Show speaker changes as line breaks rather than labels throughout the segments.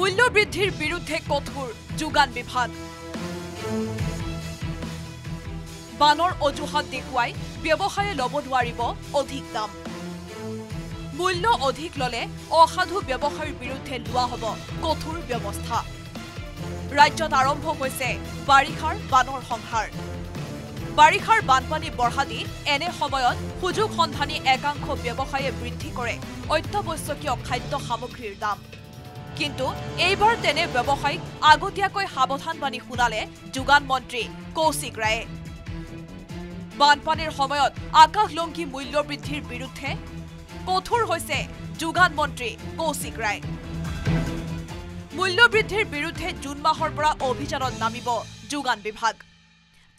মূল্যবৃদ্ধিৰ বিৰুদ্ধে কঠোৰ যোগান বিভাগ বানৰ অজুহাত দেখুৱাই ব্যৱসায়ে ল'ব নোৱাৰিব অধিক দাম মূল্য অধিক ললে অসাধু ব্যৱসায়ীৰ বিৰুদ্ধে লোৱা হ'ব কঠোৰ ব্যৱস্থা ৰাজ্যত আৰম্ভ হৈছে বাৰিষাৰ বানৰ সংহাৰ বাৰিষাৰ বানপানী বঢ়া দি এনে সময়ত সুযোগ সন্ধানী একাংশ ব্যৱসায়ে বৃদ্ধি কৰে অত্যাৱশ্যকীয় খাদ্য সামগ্ৰীৰ দাম কিন্তু এইবাৰ তেনে ব্যৱসায়িক আগতীয়াকৈ সাৱধানবাণী শুনালে যোগান মন্ত্ৰী কৌশিক ৰায়ে বানপানীৰ সময়ত আকাশলংঘী মূল্য বৃদ্ধিৰ বিৰুদ্ধে কঠোৰ হৈছে যোগান মন্ত্ৰী কৌশিক ৰায় মূল্য বৃদ্ধিৰ বিৰুদ্ধে জুন মাহৰ পৰা অভিযানত নামিব যোগান বিভাগ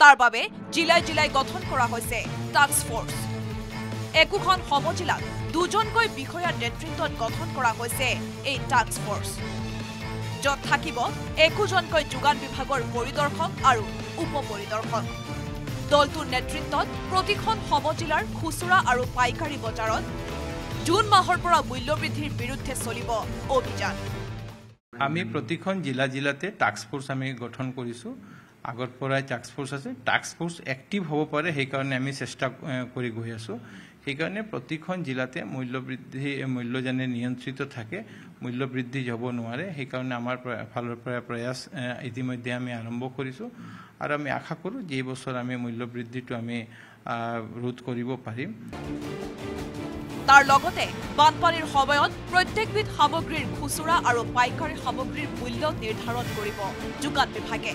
তাৰ বাবে জিলাই জিলাই গঠন কৰা হৈছে টাস্ক ফোৰ্স একোখন সমজিলাত দুজনকৈ বিষয়াৰ নেতৃত্বত গঠন কৰা হৈছে এই টাস্ক ফোৰ্স য'ত থাকিব একোজনকৈ যোগান বিভাগৰ পৰিদৰ্শক আৰু উপ পৰিদৰ্শক দলটোৰ নেতৃত্বত প্ৰতিখন সমজিলাৰ খুচুৰা আৰু পাইকাৰী বজাৰত জুন মাহৰ পৰা মূল্য বৃদ্ধিৰ বিৰুদ্ধে চলিব অভিযান
আমি প্ৰতিখন জিলাতে টাস্ক ফোৰ্স আমি গঠন কৰিছো আগৰ পৰাই টাস্ক ফোৰ্স আছে টাস্ক ফোৰ্স এক্টিভ হ'ব পাৰে সেই কাৰণে আমি চেষ্টা কৰি গৈ আছো সেই কাৰণে প্ৰতিখন জিলাতে মূল্য জানে নিয়ন্ত্ৰিত থাকে মূল্য বৃদ্ধি হ'ব নোৱাৰে সেই কাৰণে আমাৰ ফালৰ পৰা প্ৰয়াস ইতিমধ্যে আমি আৰম্ভ কৰিছো আৰু আমি আশা কৰো যে এই বছৰ আমি মূল্য বৃদ্ধিটো আমি ৰোধ কৰিব পাৰিম
তাৰ লগতে বানপানীৰ সময়ত প্ৰত্যেকবিধ সামগ্ৰীৰ খুচুৰা আৰু পাইকাৰী সামগ্ৰীৰ মূল্য নিৰ্ধাৰণ কৰিব যোগান বিভাগে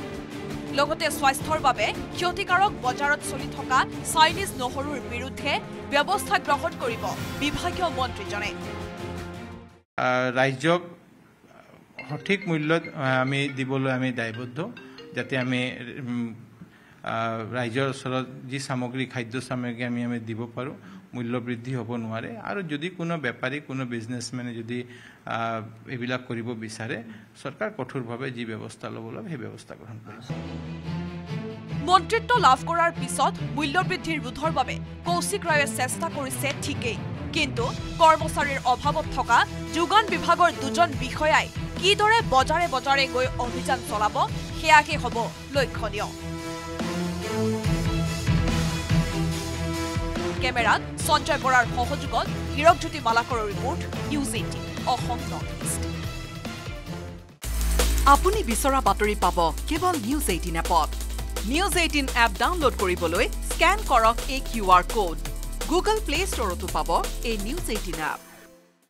লগতে স্বাস্থ্যৰ বাবে ক্ষতিকাৰক বজাৰত চলি থকা চাইনিজ নহৰুৰ বিৰুদ্ধে ব্যৱস্থা গ্ৰহণ কৰিব বিভাগীয় মন্ত্ৰীজনে
ৰাজ্যক সঠিক মূল্যত আমি দিবলৈ আমি দায়বদ্ধ যাতে আমি ৰাজ্যৰ ওচৰত যি সামগ্ৰী খাদ্য সামগ্ৰী আমি দিব পাৰোঁ মূল্য বৃদ্ধি হ'ব নোৱাৰে আৰু যদি কোনো বেপাৰী কোনো বিজনেছমেনে যদি এইবিলাক কৰিব বিচাৰে চৰকাৰ কঠোৰভাৱে যি ব্যৱস্থা ল'ব লাগে সেই ব্যৱস্থা গ্ৰহণ কৰিব
মন্ত্ৰিত্ব লাভ কৰাৰ পিছত মূল্য বৃদ্ধিৰ ৰোধৰ বাবে কৌশিক ৰায়ে চেষ্টা কৰিছে ঠিকেই কিন্তু কৰ্মচাৰীৰ অভাৱত থকা যোগান বিভাগৰ দুজন বিষয়াই কিদৰে বজাৰে বজাৰে গৈ অভিযান চলাব সেয়াহে হ'ব লক্ষণীয় কেমেৰাত সঞ্জয় বৰাৰ সহযোগত হিৰকজ্যোতি মালাকৰৰ report news 18 Assam north east
আপুনি বিচৰা বাতৰি পাব কেৱল নিউজ 18 এপত নিউজ 18 এপ ডাউনলোড কৰিবলৈ স্ক্যান কৰক এই QR কোড গুগল প্লে ষ্টৰতো পাব এই নিউজ 18 এপ